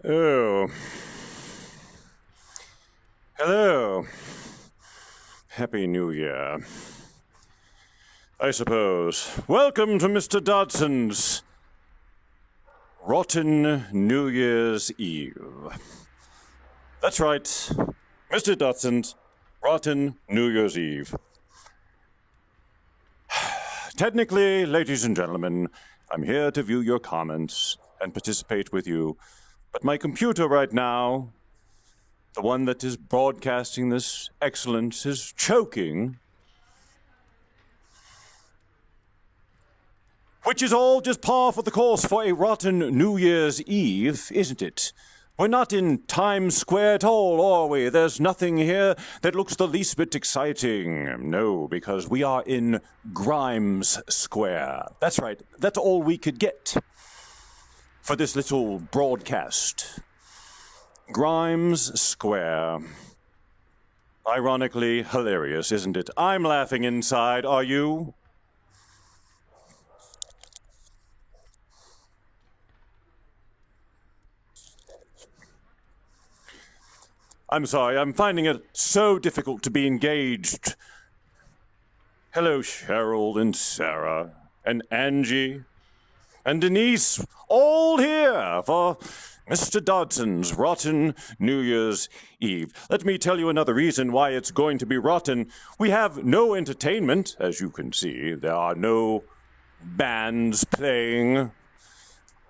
Oh. Hello. Happy New Year. I suppose. Welcome to Mr. Dodson's Rottin New Year's Eve. That's right. Mr. Dodson's Rottin New Year's Eve. Technically, ladies and gentlemen, I'm here to view your comments and participate with you. But my computer right now, the one that is broadcasting this excellence, is choking. Which is all just par for the course for a rotten New Year's Eve, isn't it? We're not in Times Square at all, are we? There's nothing here that looks the least bit exciting. No, because we are in Grimes Square. That's right, that's all we could get for this little broadcast. Grimes Square. Ironically hilarious, isn't it? I'm laughing inside, are you? I'm sorry, I'm finding it so difficult to be engaged. Hello, Cheryl and Sarah and Angie and Denise, all here for Mr. Dodson's Rotten New Year's Eve. Let me tell you another reason why it's going to be rotten. We have no entertainment, as you can see. There are no bands playing.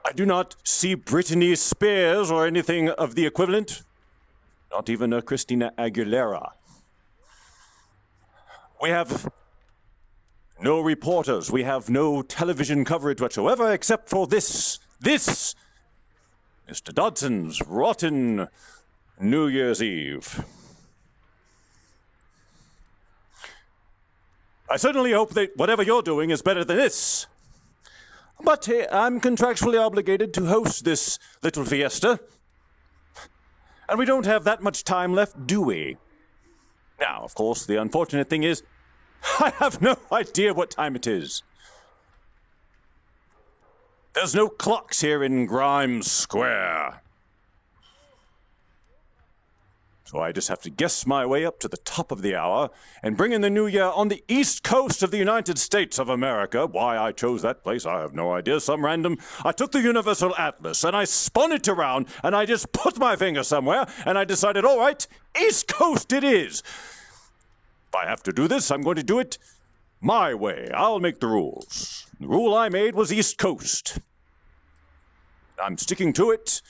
I do not see Britney Spears or anything of the equivalent. Not even a Christina Aguilera. We have no reporters. We have no television coverage whatsoever except for this, Mr. Dodson's Rotten New Year's Eve. I certainly hope that whatever you're doing is better than this. But I'm contractually obligated to host this little fiesta. And we don't have that much time left, do we? Now, of course, the unfortunate thing is, I have no idea what time it is. There's no clocks here in Grimes Square. So I just have to guess my way up to the top of the hour and bring in the new year on the east coast of the United States of America. Why I chose that place, I have no idea. Some random. I took the Universal Atlas and I spun it around and I just put my finger somewhere and I decided, all right, East Coast it is. If I have to do this, I'm going to do it my way. I'll make the rules. The rule I made was East Coast. I'm sticking to it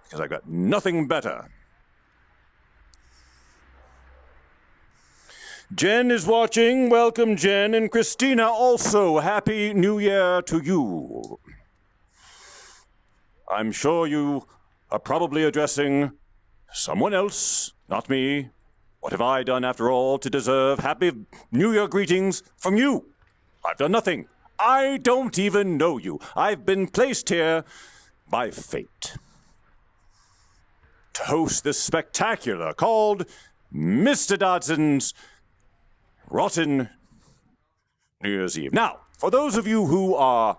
because I got nothing better. Jen is watching. Welcome, Jen. And Christina also. Happy New Year to you. I'm sure you are probably addressing someone else, not me. What have I done, after all, to deserve Happy New Year greetings from you? I've done nothing. I don't even know you. I've been placed here by fate to host this spectacular called Mr. Dodson's Rotten New Year's Eve. Now, for those of you who are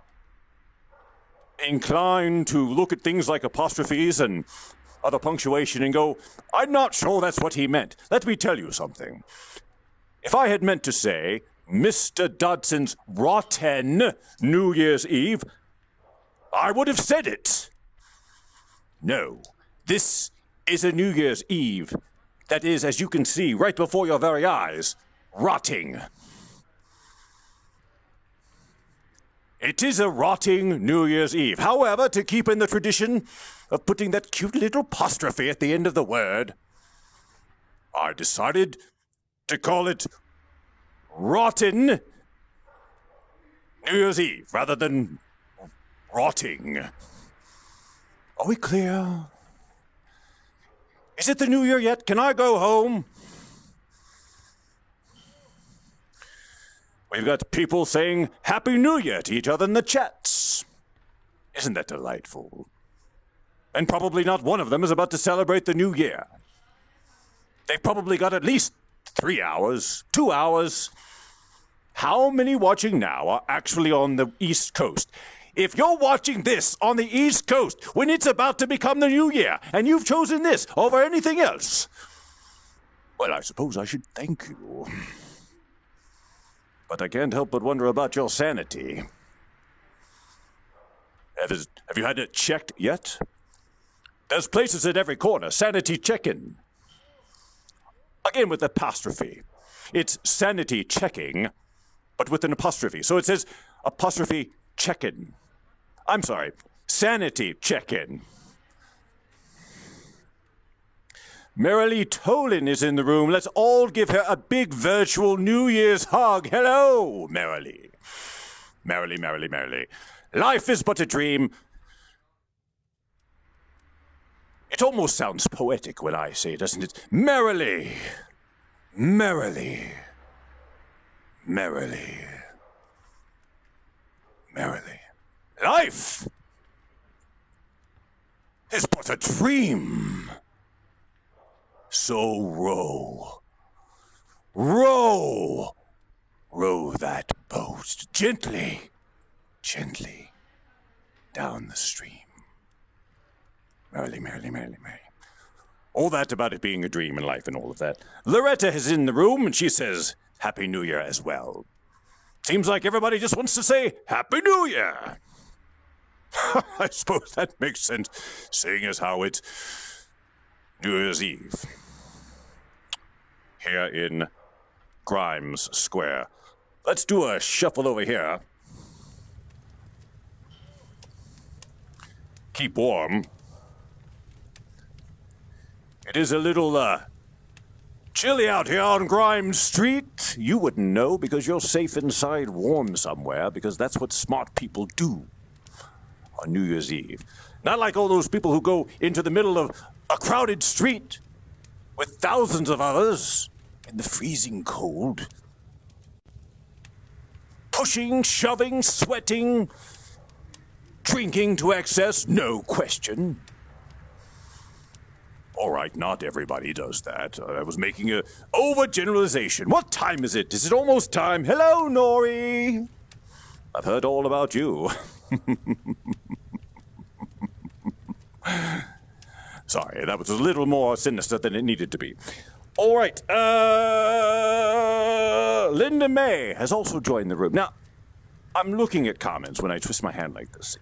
inclined to look at things like apostrophes and other punctuation and go, I'm not sure that's what he meant. Let me tell you something. If I had meant to say Mr. Dodson's Rotten New Year's Eve, I would have said it. No, this is a New Year's Eve that is, as you can see right before your very eyes, rotting. It is a rotting New Year's Eve. However, to keep in the tradition of putting that cute little apostrophe at the end of the word, I decided to call it Rotten New Year's Eve rather than rotting. Are we clear? Is it the new year yet? Can I go home? We've got people saying Happy New Year to each other in the chats. Isn't that delightful? And probably not one of them is about to celebrate the new year. They've probably got at least 3 hours, 2 hours. How many watching now are actually on the East Coast? if you're watching this on the East Coast when it's about to become the new year, and you've chosen this over anything else, well, I suppose I should thank you. But I can't help but wonder about your sanity. Have you had it checked yet? There's places at every corner, sanity check-in. Again with apostrophe. It's sanity checking, but with an apostrophe. So it says apostrophe check-in. I'm sorry, sanity check-in. Merrily Tolan is in the room. Let's all give her a big virtual New Year's hug. Hello, Merrily. Merrily, merrily, merrily. Life is but a dream. It almost sounds poetic when I say it, doesn't it? Merrily, merrily, merrily, merrily. Life is but a dream. So row, row, row that boat gently, gently down the stream. Merrily, merrily, merrily, merrily. All that about it being a dream and life and all of that. Loretta is in the room and she says, Happy New Year as well. Seems like everybody just wants to say, Happy New Year. I suppose that makes sense, seeing as how it's New Year's Eve. Here in Grimes Square. Let's do a shuffle over here. Keep warm. It is a little, chilly out here on Grimes Street. You wouldn't know because you're safe inside warm somewhere, because that's what smart people do on New Year's Eve. Not like all those people who go into the middle of a crowded street with thousands of others in the freezing cold. Pushing, shoving, sweating, drinking to excess, no question. All right, not everybody does that. I was making an overgeneralization. What time is it? Is it almost time? Hello, Nori. I've heard all about you. Sorry, that was a little more sinister than it needed to be. All right, Linda May has also joined the room. Now, I'm looking at comments when I twist my hand like this.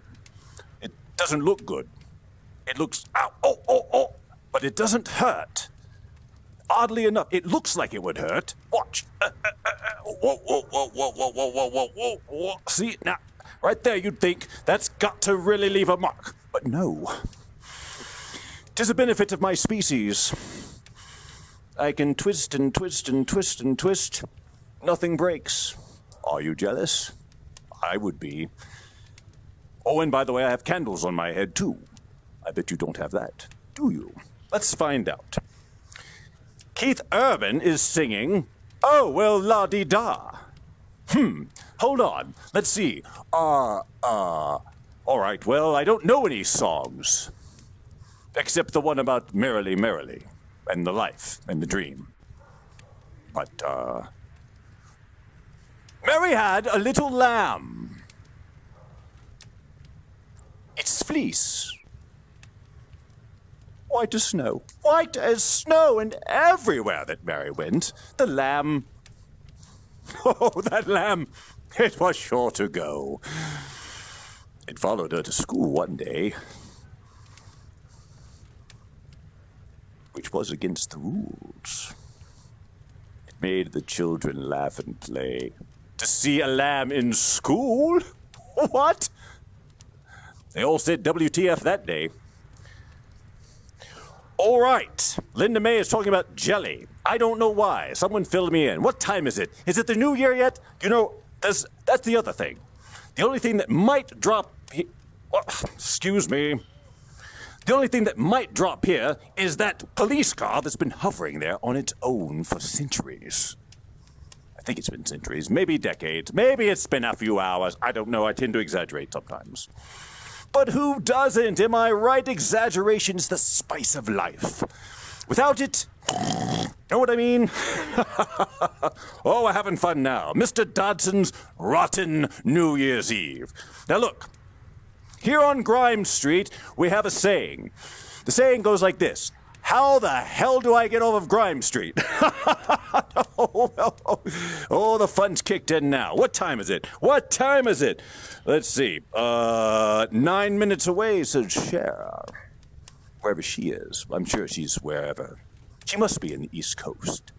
It doesn't look good. It looks, ow, oh, but it doesn't hurt. Oddly enough, it looks like it would hurt. Watch. Whoa. See, now, right there you'd think that's got to really leave a mark. But no. 'Tis a benefit of my species. I can twist and twist and twist and twist. Nothing breaks. Are you jealous? I would be. Oh, and by the way, I have candles on my head, too. I bet you don't have that, do you? Let's find out. Keith Urban is singing, Oh, well, la-dee-da. Hold on. Let's see. All right, well, I don't know any songs. Except the one about Merrily, Merrily, and the life, and the dream. But, Mary had a little lamb. Its fleece. White as snow. White as snow, and everywhere that Mary went, the lamb... Oh, that lamb, it was sure to go. It followed her to school one day, which was against the rules. It made the children laugh and play. To see a lamb in school? What? They all said WTF that day. All right. Linda May is talking about jelly. I don't know why. Someone filled me in. What time is it? Is it the new year yet? You know, that's the other thing. The only thing that might drop... excuse me. The only thing that might drop here is that police car that's been hovering there on its own for centuries. I think it's been centuries, maybe decades, maybe it's been a few hours. I don't know, I tend to exaggerate sometimes. But who doesn't? Am I right? Exaggeration's the spice of life. Without it, know what I mean? Oh, we're having fun now. Mr. Dodson's Rottin New Year's Eve. Now look, Here on Grime Street, we have a saying. The saying goes like this. How the hell do I get off of Grime Street? Oh, the fun's kicked in now. What time is it? What time is it? Let's see. 9 minutes away, says Cher. Wherever she is. I'm sure she's wherever. She must be in the East Coast.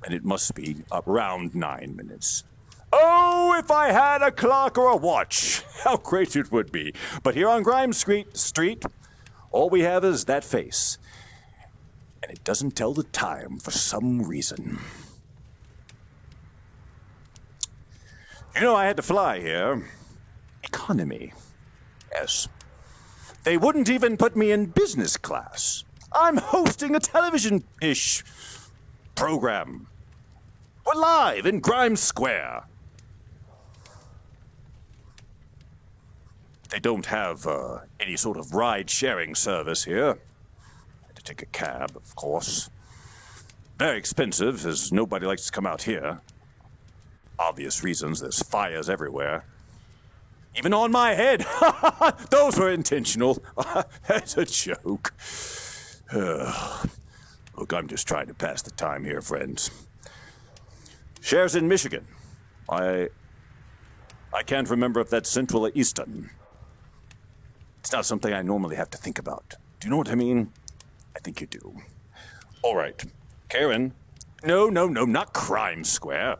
And it must be around 9 minutes. Oh, if I had a clock or a watch, how great it would be. But here on Grime Street, all we have is that face. And it doesn't tell the time for some reason. You know, I had to fly here. Economy. Yes. They wouldn't even put me in business class. I'm hosting a television-ish program. We're live in Grime Square. They don't have any sort of ride-sharing service here. I had to take a cab, of course. Very expensive, as nobody likes to come out here. Obvious reasons, there's fires everywhere. Even on my head! Those were intentional. That's a joke. Look, I'm just trying to pass the time here, friends. Cher's in Michigan. I can't remember if that's Central or Eastern. It's not something I normally have to think about. Do you know what I mean? I think you do. All right. Karen. No, not Crime Square.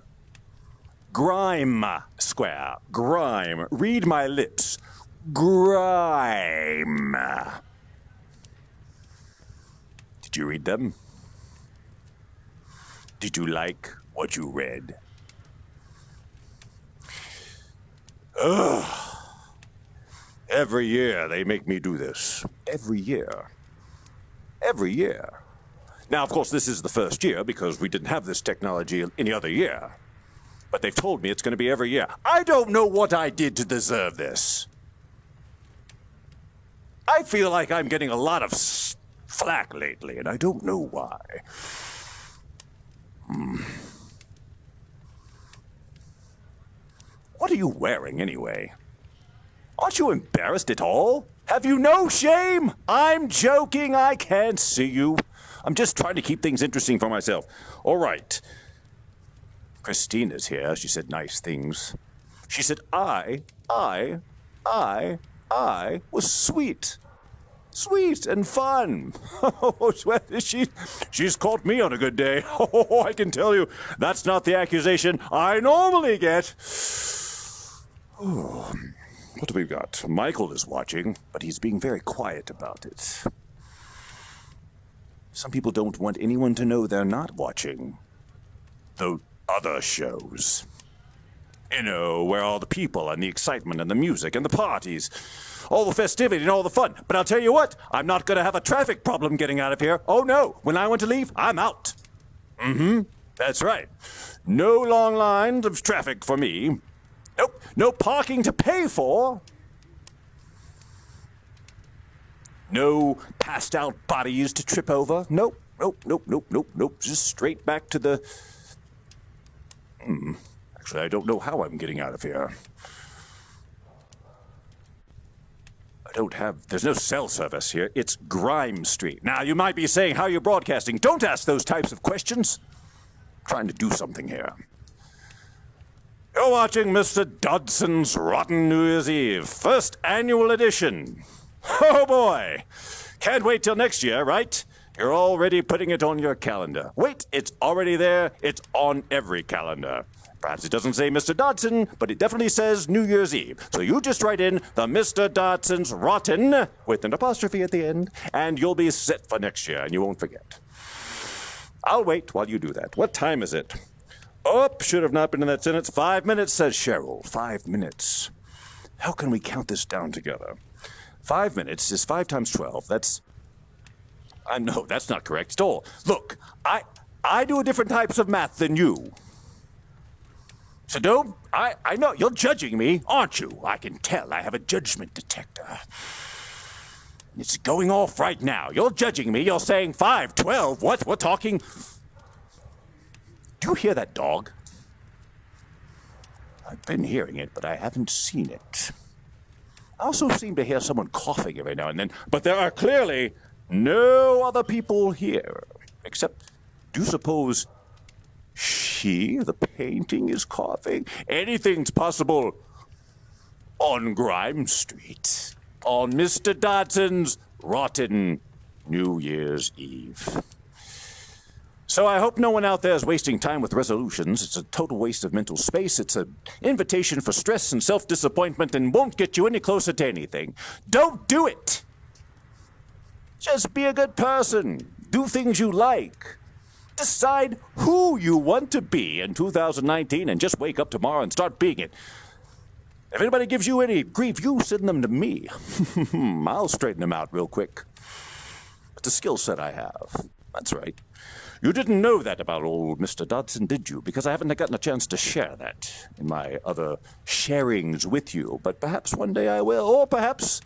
Grime Square. Grime. Read my lips. Grime. Did you read them? Did you like what you read? Ugh. Every year they make me do this. Every year. Every year. Now, of course, this is the first year because we didn't have this technology any other year. But they've told me it's going to be every year. I don't know what I did to deserve this. I feel like I'm getting a lot of flack lately, and I don't know why. What are you wearing, anyway? Aren't you embarrassed at all? Have you no shame? I'm joking. I can't see you. I'm just trying to keep things interesting for myself. All right. Christina's here. She said nice things. She said I was sweet. Sweet and fun. She's caught me on a good day. Oh, I can tell you, that's not the accusation I normally get. Oh, what do we got? Michael is watching, but he's being very quiet about it. Some people don't want anyone to know they're not watching the other shows. You know, where all the people and the excitement and the music and the parties, all the festivity and all the fun. But I'll tell you what, I'm not going to have a traffic problem getting out of here. Oh, no. When I want to leave, I'm out. That's right. No long lines of traffic for me. Nope. No parking to pay for. No passed out bodies to trip over. Nope. Just straight back to the... Actually, I don't know how I'm getting out of here. There's no cell service here. It's Grime Street. Now, you might be saying, how are you broadcasting? Don't ask those types of questions. I'm trying to do something here. You're watching Mr. Dodson's Rottin New Year's Eve, first annual edition. Oh, boy. Can't wait till next year, right? You're already putting it on your calendar. Wait, it's already there. It's on every calendar. Perhaps it doesn't say Mr. Doddson, but it definitely says New Year's Eve. So you just write in the Mr. Dodson's Rottin with an apostrophe at the end, and you'll be set for next year, and you won't forget. I'll wait while you do that. What time is it? Oh, should have not been in that sentence. 5 minutes, says Cheryl. 5 minutes. How can we count this down together? 5 minutes is 5 times 12. That's... no, that's not correct at all. Look, I do different types of math than you. So don't... I know, you're judging me, aren't you? I can tell. I have a judgment detector. It's going off right now. You're judging me. You're saying 5, 12. What? We're talking... Do you hear that dog? I've been hearing it, but I haven't seen it. I also seem to hear someone coughing every now and then, but there are clearly no other people here. Except, do you suppose the painting, is coughing? Anything's possible on Grime Street, on Mr. Dodson's Rottin New Year's Eve. So I hope no one out there is wasting time with resolutions. It's a total waste of mental space. It's an invitation for stress and self-disappointment and won't get you any closer to anything. Don't do it! Just be a good person. Do things you like. Decide who you want to be in 2019 and just wake up tomorrow and start being it. If anybody gives you any grief, you send them to me. I'll straighten them out real quick. It's a skill set I have. That's right. You didn't know that about old Mr. Doddson, did you? Because I haven't gotten a chance to share that in my other sharings with you. But perhaps one day I will, or perhaps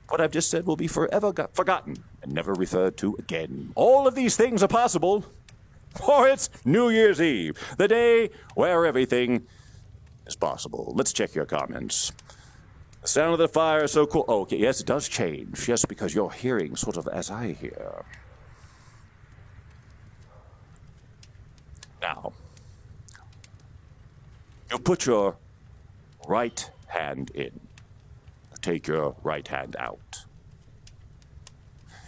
what I've just said will be forever forgotten and never referred to again. All of these things are possible, for it's New Year's Eve, the day where everything is possible. Let's check your comments. The sound of the fire is so cool. Oh, okay, yes, it does change. Yes, because you're hearing sort of as I hear. Now, you put your right hand in. Take your right hand out.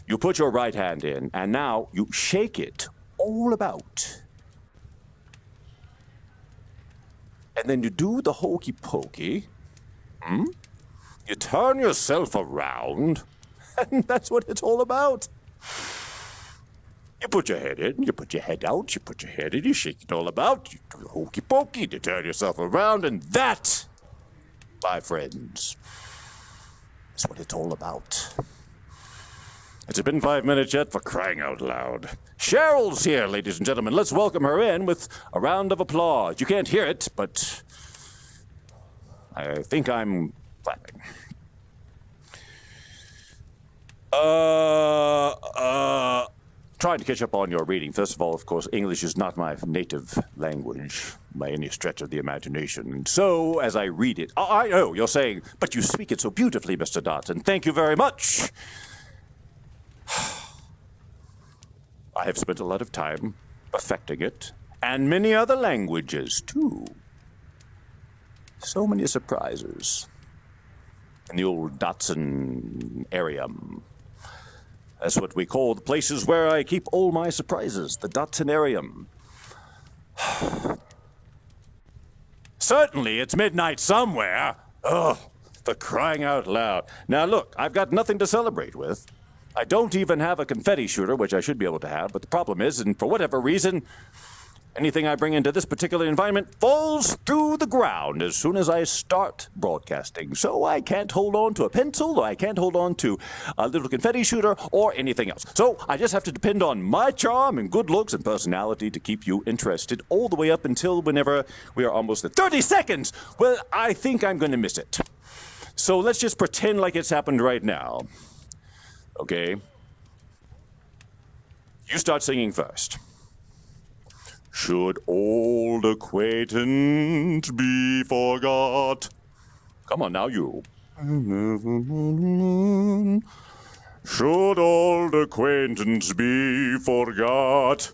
You put your right hand in, and now you shake it all about. And then you do the hokey pokey. You turn yourself around, and that's what it's all about. You put your head in, you put your head out, you put your head in, you shake it all about, you do the hokey pokey, you turn yourself around, and that, my friends, is what it's all about. It's been 5 minutes yet, for crying out loud. Cheryl's here, ladies and gentlemen. Let's welcome her in with a round of applause. You can't hear it, but I think I'm clapping. Trying to catch up on your reading. First of all, of course, English is not my native language by any stretch of the imagination. And so, as I read it, I know you're saying, but you speak it so beautifully, Mr. Doddson. Thank you very much. I have spent a lot of time perfecting it, and many other languages, too. So many surprises in the old Doddson area. That's what we call the places where I keep all my surprises, the Dodsonarium. Certainly, it's midnight somewhere. Oh, for crying out loud. Now look, I've got nothing to celebrate with. I don't even have a confetti shooter, which I should be able to have, but the problem is, and for whatever reason, anything I bring into this particular environment falls through the ground as soon as I start broadcasting. So I can't hold on to a pencil, or I can't hold on to a little confetti shooter, or anything else. So I just have to depend on my charm and good looks and personality to keep you interested all the way up until whenever we are almost at 30 seconds. Well, I think I'm going to miss it. So let's just pretend like it's happened right now. Okay? You start singing first. Should old acquaintance be forgot? Come on now, you. Should old acquaintance be forgot?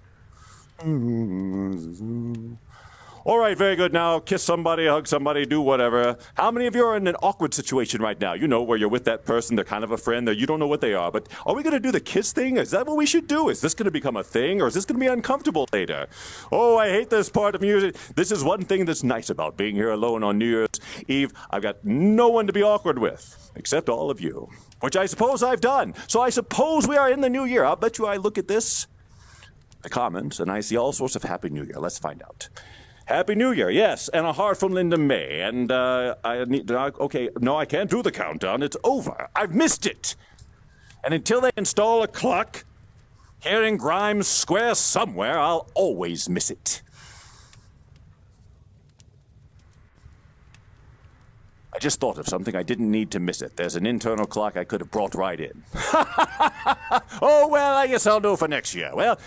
All right, very good. Now, kiss somebody, hug somebody, do whatever. How many of you are in an awkward situation right now? You know, where you're with that person, they're kind of a friend, you don't know what they are, but are we going to do the kiss thing? Is that what we should do? Is this going to become a thing, or is this going to be uncomfortable later? Oh, I hate this part of music. This is one thing that's nice about being here alone on New Year's Eve. I've got no one to be awkward with, except all of you, which I suppose I've done. So I suppose we are in the new year. I'll bet you I look at this, the comments, and I see all sorts of Happy New Year. Let's find out. Happy New Year, yes, and a heart from Linda May. And okay, no, I can't do the countdown. It's over. I've missed it. And until they install a clock here in Grimes Square somewhere, I'll always miss it. I just thought of something. I didn't need to miss it. There's an internal clock I could have brought right in. Oh, well, I guess I'll do it for next year. Well,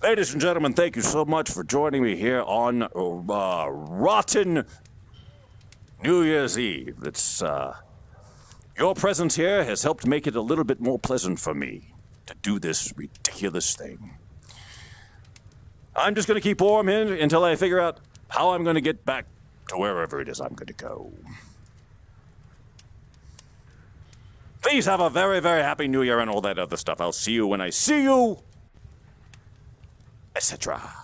ladies and gentlemen, thank you so much for joining me here on Rottin New Year's Eve. It's Your presence here has helped make it a little bit more pleasant for me to do this ridiculous thing. I'm just going to keep warm here until I figure out how I'm going to get back to wherever it is I'm going to go. Please have a very, very happy New Year and all that other stuff. I'll see you when I see you, etc.